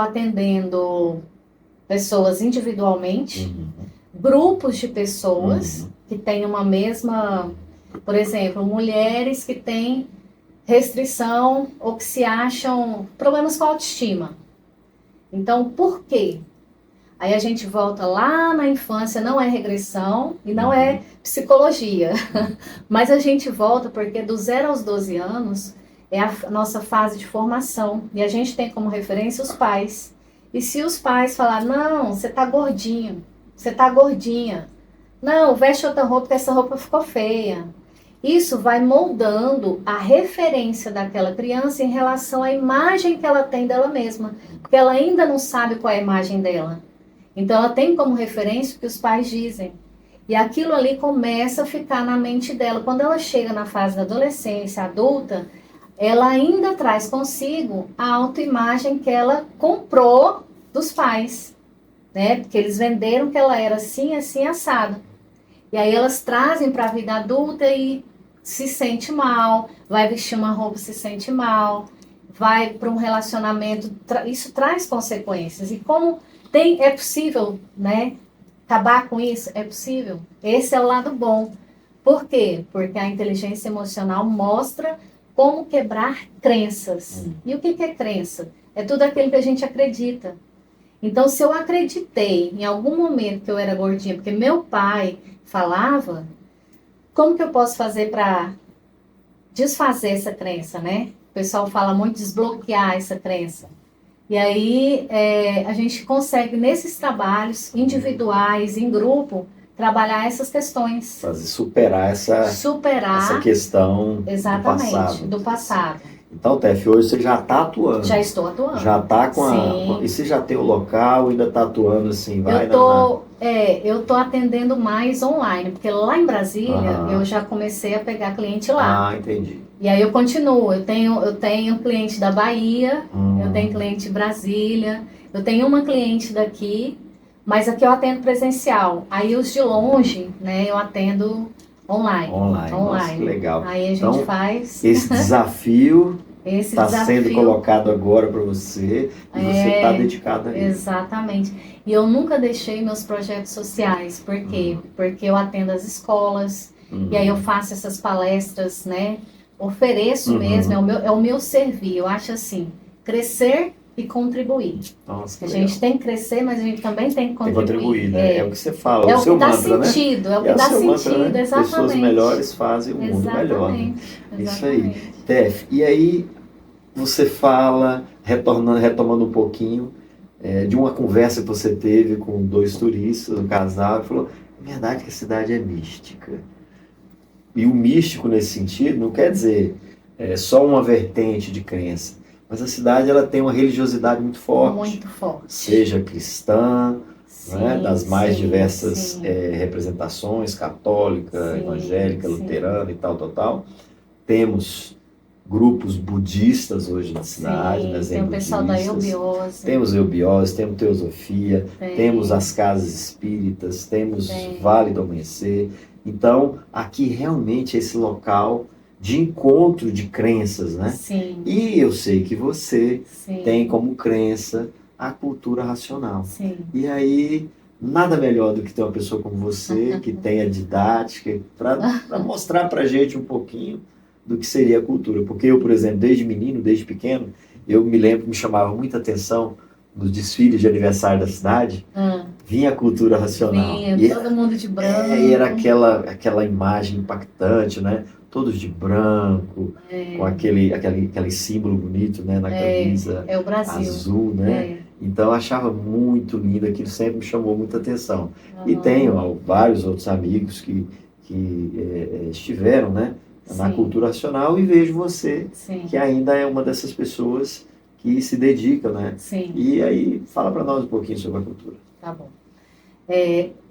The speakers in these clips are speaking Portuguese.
atendendo pessoas individualmente, grupos de pessoas que têm uma mesma, por exemplo, mulheres que têm restrição ou que se acham problemas com a autoestima. Então, por quê? Aí a gente volta lá na infância, não é regressão e não é psicologia, mas a gente volta porque do 0 aos 12 anos é a nossa fase de formação e a gente tem como referência os pais. E se os pais falar, não, você tá gordinho, você tá gordinha, não, veste outra roupa porque essa roupa ficou feia. Isso vai moldando a referência daquela criança em relação à imagem que ela tem dela mesma, porque ela ainda não sabe qual é a imagem dela. Então ela tem como referência o que os pais dizem. E aquilo ali começa a ficar na mente dela. Quando ela chega na fase da adolescência, adulta, ela ainda traz consigo a autoimagem que ela comprou dos pais, né? Porque eles venderam que ela era assim, assim, assado. E aí elas trazem para a vida adulta e se sente mal, vai vestir uma roupa, se sente mal, vai para um relacionamento, isso traz consequências. E como é possível, né, acabar com isso? É possível. Esse é o lado bom. Por quê? Porque a inteligência emocional mostra como quebrar crenças. E o que é crença? É tudo aquilo que a gente acredita. Então, se eu acreditei em algum momento que eu era gordinha, porque meu pai falava, como que eu posso fazer para desfazer essa crença, né? O pessoal fala muito desbloquear essa crença. E aí a gente consegue, nesses trabalhos individuais, em grupo, trabalhar essas questões. Fazer superar essa questão exatamente, do passado. Do passado. Então, Tef, hoje você já está atuando. Já estou atuando. Já está e você já tem o local, ainda está atuando assim? Eu estou atendendo mais online, porque lá em Brasília eu já comecei a pegar cliente lá. Ah, entendi. E aí eu continuo, eu tenho cliente da Bahia, eu tenho cliente de Brasília, eu tenho uma cliente daqui, mas aqui eu atendo presencial. Aí os de longe, né, eu atendo online. Nossa, que legal. Aí a gente faz... Esse desafio está sendo colocado agora para você e você está dedicado a ele. Exatamente. E eu nunca deixei meus projetos sociais. Por quê? Porque eu atendo as escolas, e aí eu faço essas palestras, né? Ofereço mesmo, é o meu servir. Eu acho assim, crescer e contribuir. Nossa, a gente tem que crescer, mas a gente também tem que contribuir. Tem que contribuir, né? É o que você fala, é o seu mantra, sentido, né? É o que dá sentido, mantra, né? Exatamente. Pessoas melhores fazem o mundo melhor. Né? Isso aí. Tef, e aí você fala, retomando um pouquinho, de uma conversa que você teve com 2 turistas, um casal, e falou, é verdade que a cidade é mística. E o místico nesse sentido não quer dizer só uma vertente de crença, mas a cidade ela tem uma religiosidade muito forte. Muito forte. Seja cristã, né, das mais diversas representações, católica, evangélica, luterana e tal. Temos grupos budistas hoje na cidade, né, tem o pessoal da eubiose. Temos eubiose, temos teosofia, temos as casas espíritas, temos Vale do Amanhecer. Então, aqui realmente é esse local de encontro de crenças, né? Sim. E eu sei que você tem como crença a cultura racional. Sim. E aí, nada melhor do que ter uma pessoa como você, que tem a didática, para mostrar pra gente um pouquinho do que seria a cultura. Porque eu, por exemplo, desde pequeno, eu me lembro que me chamava muita atenção nos desfiles de aniversário da cidade, vinha a cultura racional. Vinha, todo mundo de branco. E era aquela imagem impactante, né? Todos de branco, com aquele símbolo bonito, né? Na camisa o Brasil. Azul, né? Então eu achava muito lindo, aquilo sempre me chamou muita atenção. E tenho vários outros amigos que estiveram, né? Na cultura racional e vejo você, que ainda é uma dessas pessoas que se dedica, né? Sim. E aí, fala para nós um pouquinho sobre a cultura. Tá bom.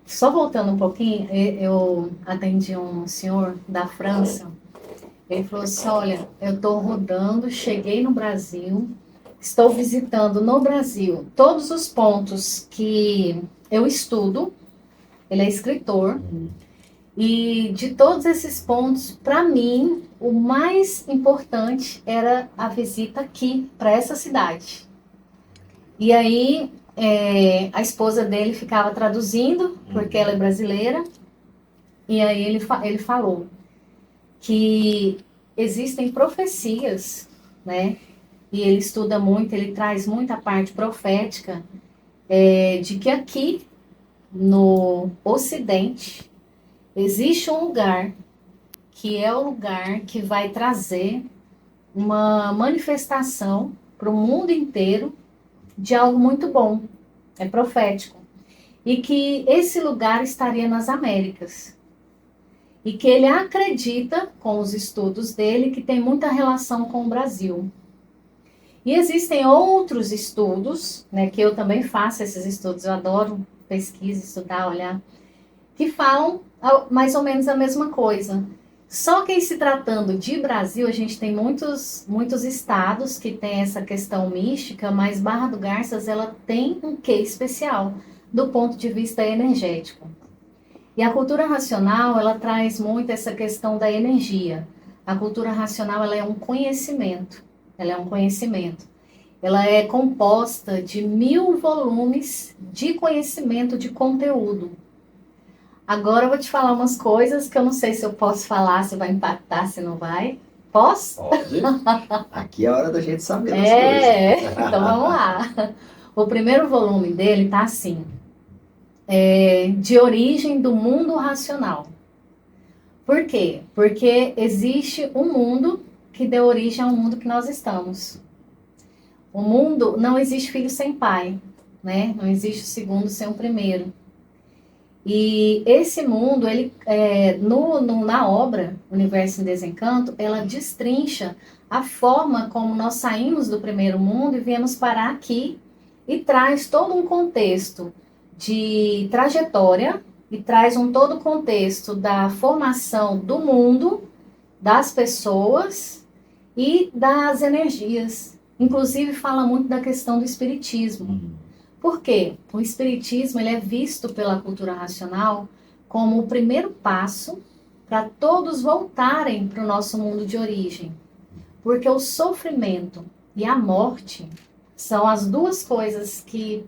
Só voltando um pouquinho, eu atendi um senhor da França, ele falou assim, olha, eu estou rodando, cheguei no Brasil, estou visitando no Brasil todos os pontos que eu estudo, ele é escritor, e de todos esses pontos, para mim, o mais importante era a visita aqui, para essa cidade. E aí a esposa dele ficava traduzindo, porque ela é brasileira, e aí ele falou que existem profecias, né? E ele estuda muito, ele traz muita parte profética, de que aqui no Ocidente existe um lugar que é o lugar que vai trazer uma manifestação para o mundo inteiro de algo muito bom, é profético. E que esse lugar estaria nas Américas. E que ele acredita, com os estudos dele, que tem muita relação com o Brasil. E existem outros estudos, né, que eu também faço esses estudos, eu adoro pesquisa, estudar, olhar, que falam mais ou menos a mesma coisa. Só que em se tratando de Brasil, a gente tem muitos estados que tem essa questão mística, mas Barra do Garças, ela tem um quê especial do ponto de vista energético. E a cultura racional, ela traz muito essa questão da energia. A cultura racional, ela é um conhecimento. Ela é um conhecimento. Ela é composta de 1000 volumes de conhecimento, de conteúdo. Agora eu vou te falar umas coisas que eu não sei se eu posso falar, se vai impactar, se não vai. Posso? Pode. Aqui é a hora da gente saber das coisas. Então vamos lá. O primeiro volume dele tá assim, de origem do mundo racional. Por quê? Porque existe um mundo que deu origem ao mundo que nós estamos. O mundo, não existe filho sem pai, né? Não existe o segundo sem o primeiro. E esse mundo, ele, na obra Universo em Desencanto, ela destrincha a forma como nós saímos do primeiro mundo e viemos parar aqui e traz todo um contexto de trajetória e traz todo o contexto da formação do mundo, das pessoas e das energias. Inclusive fala muito da questão do espiritismo. Por quê? O espiritismo ele é visto pela cultura racional como o primeiro passo para todos voltarem para o nosso mundo de origem. Porque o sofrimento e a morte são as duas coisas que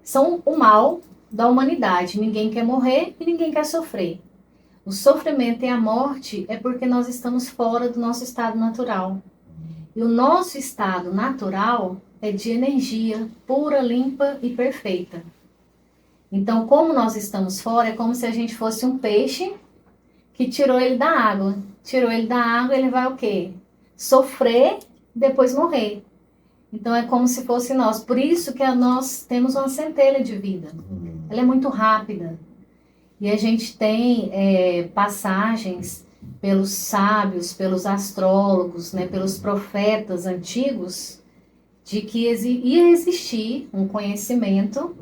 são o mal da humanidade. Ninguém quer morrer e ninguém quer sofrer. O sofrimento e a morte é porque nós estamos fora do nosso estado natural. E o nosso estado natural é de energia pura, limpa e perfeita. Então, como nós estamos fora, é como se a gente fosse um peixe que tirou ele da água. Tirou ele da água, ele vai o quê? Sofrer, depois morrer. Então, é como se fosse nós. Por isso que nós temos uma centelha de vida. Ela é muito rápida. E a gente tem passagens pelos sábios, pelos astrólogos, né, pelos profetas antigos, de que ia existir um conhecimento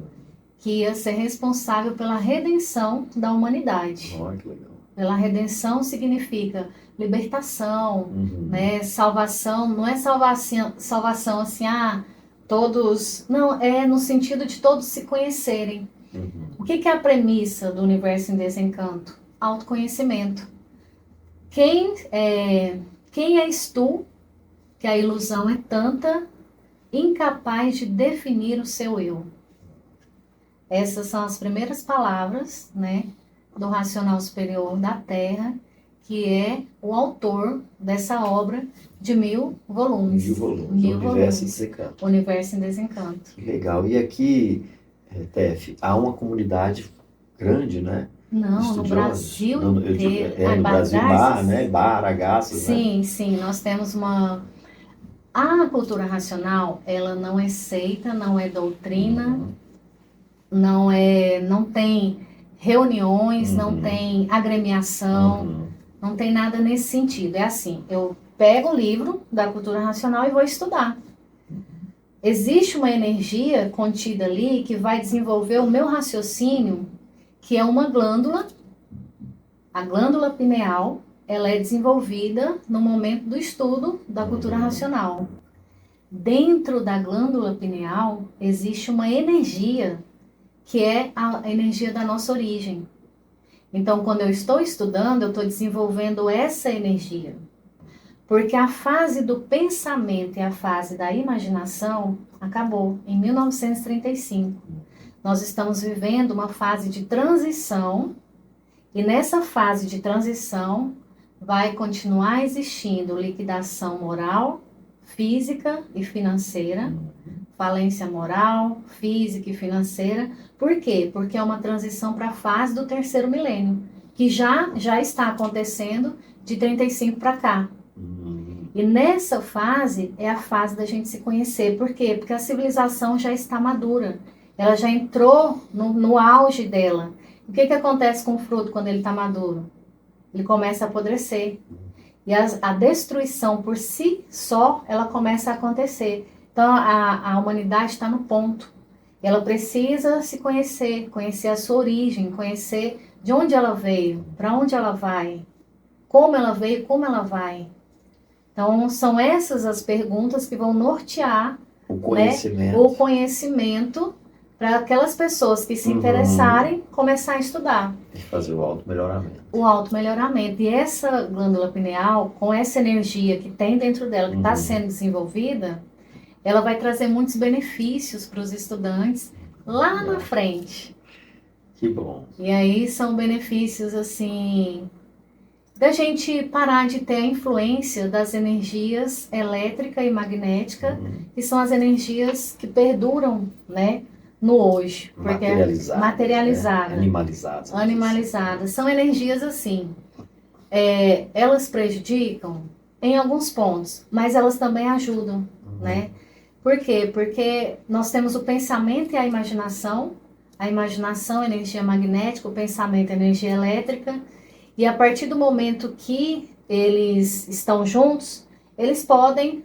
que ia ser responsável pela redenção da humanidade. Que legal. Pela redenção significa libertação, né, salvação. Não é salvação assim, todos... Não, é no sentido de todos se conhecerem. O que é a premissa do Universo em Desencanto? Autoconhecimento. Quem és tu, que a ilusão é tanta, incapaz de definir o seu eu? Essas são as primeiras palavras, né, do Racional Superior da Terra, que é o autor dessa obra de 1000 volumes. 1000 volumes. 1000 Universo volumes. em Desencanto. Universo em Desencanto. Que legal. E aqui, Tef, há uma comunidade grande, né? Não, no Brasil inteiro. No Brasil, Bar, né? Bar, Agaços, sim, né? Sim, nós temos uma... A cultura racional, ela não é seita, não é doutrina, não tem reuniões, não tem agremiação, não tem nada nesse sentido. É assim, eu pego o livro da cultura racional e vou estudar. Existe uma energia contida ali que vai desenvolver o meu raciocínio, que é uma glândula, a glândula pineal. Ela é desenvolvida no momento do estudo da cultura racional. Dentro da glândula pineal existe uma energia que é a energia da nossa origem. Então, quando eu estou estudando, eu estou desenvolvendo essa energia. Porque a fase do pensamento e a fase da imaginação acabou em 1935. Nós estamos vivendo uma fase de transição, e nessa fase de transição vai continuar existindo liquidação moral, física e financeira, falência moral, física e financeira. Por quê? Porque é uma transição para a fase do terceiro milênio, que já está acontecendo de 35 para cá. E nessa fase é a fase da gente se conhecer. Por quê? Porque a civilização já está madura. Ela já entrou no auge dela. O que acontece com o fruto quando ele está maduro? Ele começa a apodrecer. E a destruição por si só, ela começa a acontecer. Então, a humanidade está no ponto. Ela precisa se conhecer, conhecer a sua origem, conhecer de onde ela veio, para onde ela vai, como ela veio, como ela vai. Então, são essas as perguntas que vão nortear o conhecimento para aquelas pessoas que se interessarem começar a estudar. E fazer o auto-melhoramento. O auto-melhoramento. E essa glândula pineal, com essa energia que tem dentro dela, que está sendo desenvolvida, ela vai trazer muitos benefícios para os estudantes lá na frente. Que bom. E aí são benefícios, assim, da gente parar de ter a influência das energias elétrica e magnética, que são as energias que perduram, né, no hoje. Materializadas. Né? Animalizadas. São energias assim. Elas prejudicam em alguns pontos, mas elas também ajudam, né? Por quê? Porque nós temos o pensamento e a imaginação energia magnética, o pensamento energia elétrica, e a partir do momento que eles estão juntos, eles podem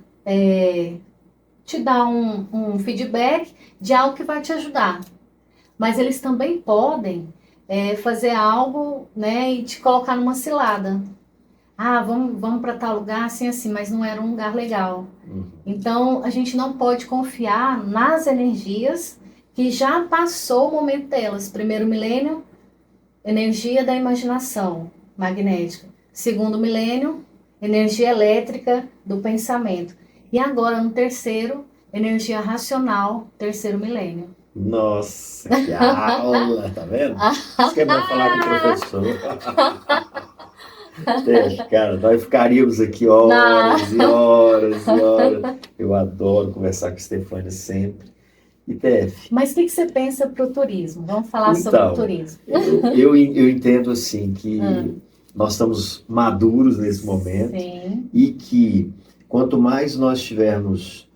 te dar um feedback de algo que vai te ajudar. Mas eles também podem fazer algo, né, e te colocar numa cilada. Vamos para tal lugar, assim, mas não era um lugar legal. Então, a gente não pode confiar nas energias que já passou o momento delas. Primeiro milênio, energia da imaginação magnética. Segundo milênio, energia elétrica do pensamento. E agora, no terceiro, energia racional, terceiro milênio. Nossa, que aula, tá vendo? Isso que é bom falar com o professor. Cara, nós ficaríamos aqui horas e horas e horas. Eu adoro conversar com a Estefânia sempre. E Tef. Mas o que você pensa para o turismo? Vamos falar sobre o turismo. Eu entendo assim que nós estamos maduros nesse momento. Sim. E que quanto mais nós tivermos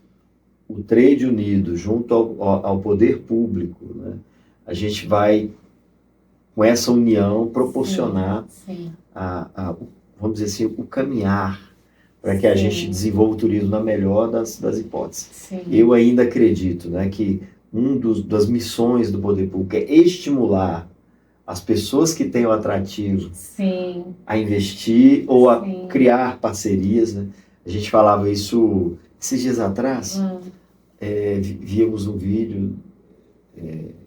o trade unido junto ao poder público, né, a gente vai, com essa união, proporcionar vamos dizer assim, o caminhar para que a gente desenvolva o turismo na melhor das hipóteses. Sim. Eu ainda acredito, né, que das missões do poder público é estimular as pessoas que têm o atrativo a investir ou a criar parcerias. Né? A gente falava isso esses dias atrás, víamos um vídeo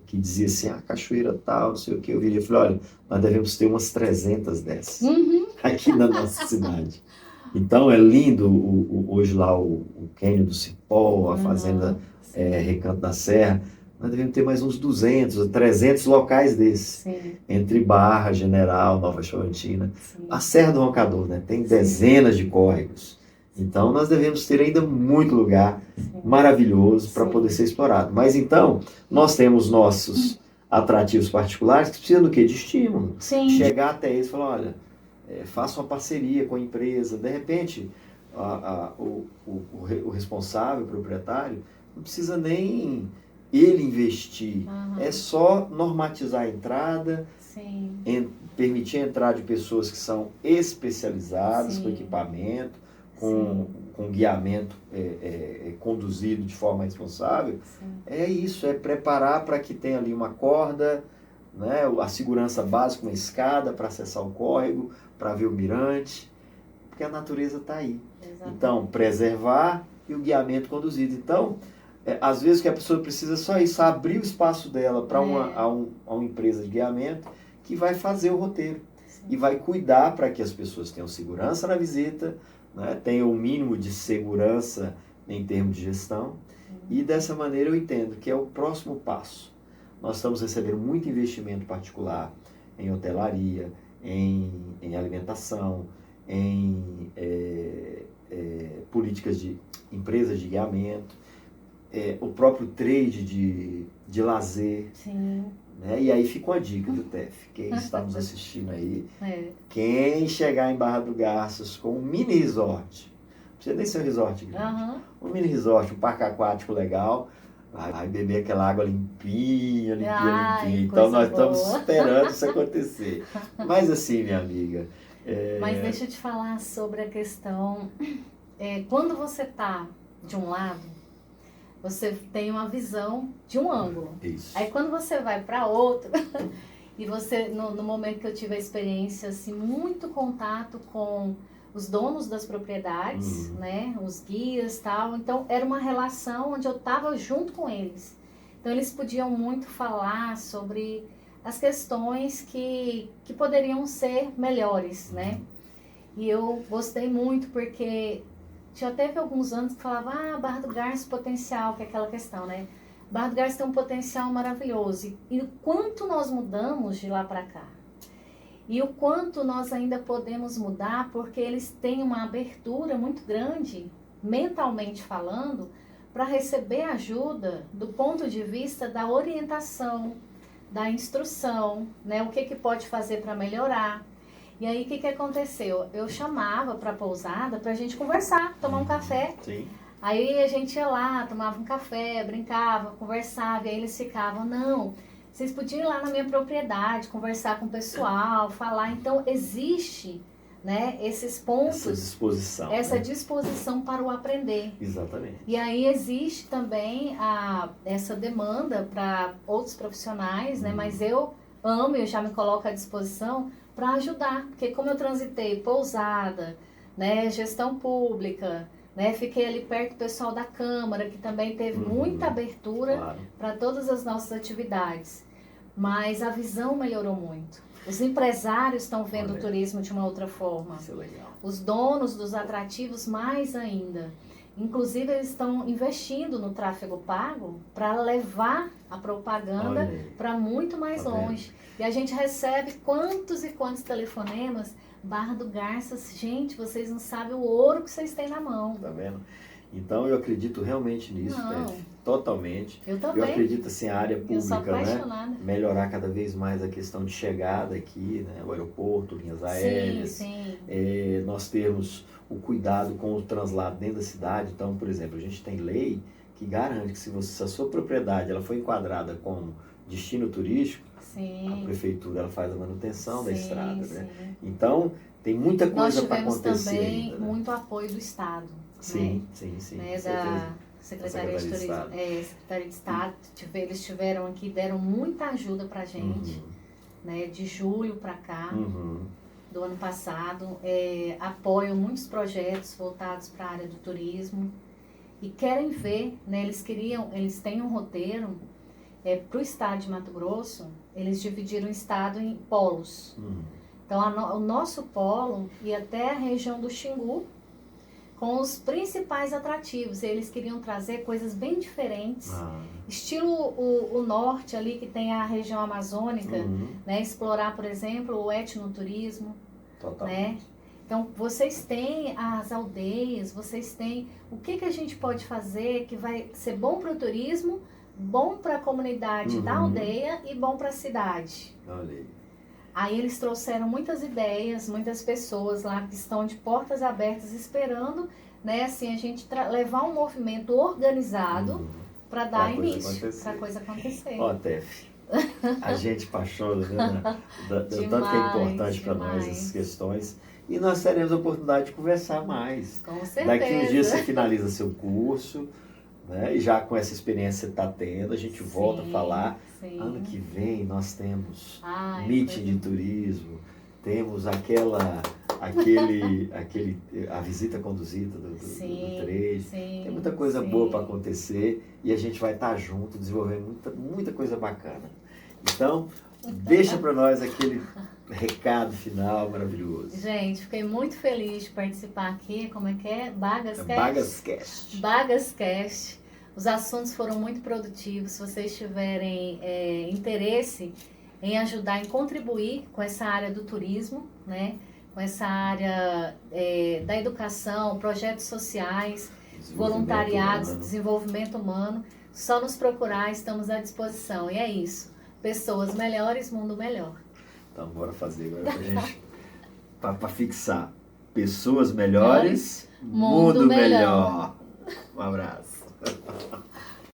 que dizia assim, cachoeira tal, não sei o que. Eu virei e falei, olha, nós devemos ter umas 300 dessas aqui na nossa cidade. Então é lindo hoje lá o Cânion do Cipó, a fazenda Recanto da Serra. Nós devemos ter mais uns 200, 300 locais desses. Entre Barra, General, Nova Chavantina. A Serra do Roncador, né? Tem dezenas de córregos. Então nós devemos ter ainda muito lugar maravilhoso para poder ser explorado. Mas então, nós temos nossos atrativos particulares que precisam do quê? De estímulo. Chegar até eles e falar, olha, faça uma parceria com a empresa. De repente, o responsável, o proprietário, não precisa nem ele investir. É só normatizar a entrada, permitir a entrada de pessoas que são especializadas, com equipamento, com guiamento conduzido de forma responsável. É isso, é preparar para que tenha ali uma corda, né, a segurança básica, uma escada para acessar o córrego, para ver o mirante, porque a natureza está aí. Então, preservar e o guiamento conduzido. Então, às vezes o que a pessoa precisa é só isso, abrir o espaço dela para uma empresa de guiamento que vai fazer o roteiro e vai cuidar para que as pessoas tenham segurança na visita, né? Tenha o mínimo de segurança em termos de gestão. E dessa maneira eu entendo que é o próximo passo. Nós estamos recebendo muito investimento particular em hotelaria, em alimentação, em políticas de empresas de guiamento, o próprio trade de lazer. Sim. Né? E aí fica uma dica do TEF, quem está nos assistindo aí, quem chegar em Barra do Garças com um mini resort, não precisa nem ser um resort grande, um mini resort, um parque aquático legal, vai beber aquela água limpinha, limpinha. Então nós estamos esperando isso acontecer. Mas assim, minha amiga... Mas deixa eu te falar sobre a questão, quando você está de um lado, você tem uma visão de um ângulo. Isso. Aí quando você vai para outro, e você, no momento que eu tive a experiência, assim, muito contato com os donos das propriedades, né, os guias e tal, então era uma relação onde eu estava junto com eles. Então eles podiam muito falar sobre as questões que poderiam ser melhores, né? E eu gostei muito porque já teve alguns anos que falava, Barra do Garças potencial, que é aquela questão, né? Barra do Garças tem um potencial maravilhoso. E o quanto nós mudamos de lá para cá. E o quanto nós ainda podemos mudar, porque eles têm uma abertura muito grande, mentalmente falando, para receber ajuda do ponto de vista da orientação, da instrução, né? O que pode fazer para melhorar. E aí, o que aconteceu? Eu chamava para a pousada para a gente conversar, tomar um café. Sim. Aí a gente ia lá, tomava um café, brincava, conversava, e aí eles ficavam, não, vocês podiam ir lá na minha propriedade, conversar com o pessoal, falar. Então, existe, né, esses pontos, essa disposição para o aprender. Exatamente. E aí existe também essa demanda para outros profissionais, né, mas eu amo, eu já me coloco à disposição para ajudar, porque como eu transitei pousada, né, gestão pública, né, fiquei ali perto do pessoal da Câmara, que também teve muita abertura para todas as nossas atividades, mas a visão melhorou muito. Os empresários estão vendo o turismo de uma outra forma. Isso é legal. Os donos dos atrativos mais ainda. Inclusive, eles estão investindo no tráfego pago para levar a propaganda para muito mais longe. E a gente recebe quantos e quantos telefonemas. Barra do Garças, gente, vocês não sabem o ouro que vocês têm na mão. Tá vendo? Então eu acredito realmente nisso, Tef, totalmente. Eu também. Eu acredito assim, a área pública, eu sou apaixonada, né, melhorar cada vez mais a questão de chegada aqui, né, o aeroporto, linhas aéreas. Sim. Nós temos o cuidado com o translado dentro da cidade. Então, por exemplo, a gente tem lei que garante que se a sua propriedade ela for enquadrada como destino turístico, a prefeitura ela faz a manutenção da estrada, né? Então, tem muita coisa para acontecer. Nós tivemos também ainda, né? muito apoio do Estado. Sim. Né, da Secretaria de Turismo. Secretaria de Estado. Eles tiveram aqui, deram muita ajuda para a gente, né, de julho para cá, do ano passado. Apoiam muitos projetos voltados para a área do turismo. E querem ver, né, eles têm um roteiro para o estado de Mato Grosso, eles dividiram o estado em polos. Então, o nosso polo ia até a região do Xingu, com os principais atrativos. Eles queriam trazer coisas bem diferentes, estilo o norte ali, que tem a região amazônica, né, explorar, por exemplo, o etnoturismo. Né? Então, vocês têm as aldeias, vocês têm o que a gente pode fazer que vai ser bom para o turismo, bom para a comunidade da aldeia e bom para a cidade. Aí eles trouxeram muitas ideias, muitas pessoas lá que estão de portas abertas esperando, né, assim, a gente levar um movimento organizado para dar início, para a coisa acontecer. Ó, Tef, a gente apaixona, né, tanto que é importante para nós essas questões. E nós teremos a oportunidade de conversar mais. Com certeza. Daqui uns dias você finaliza seu curso, né? E já com essa experiência que você está tendo, a gente volta a falar. Ano que vem nós temos meeting de turismo, temos a visita conduzida do trade. Tem muita coisa boa para acontecer e a gente vai estar junto, desenvolvendo muita coisa bacana. Então, deixa para nós aquele recado final maravilhoso. Gente, fiquei muito feliz de participar aqui. Como é que é? Bagascast? Bagascast. Bagascast. Os assuntos foram muito produtivos. Se vocês tiverem interesse em ajudar, em contribuir com essa área do turismo, né? Com essa área da educação, projetos sociais, voluntariados, desenvolvimento humano, só nos procurar, estamos à disposição. E é isso. Pessoas melhores, mundo melhor. Então, bora fazer agora pra gente, para fixar. Pessoas melhores, mundo melhor. Um abraço.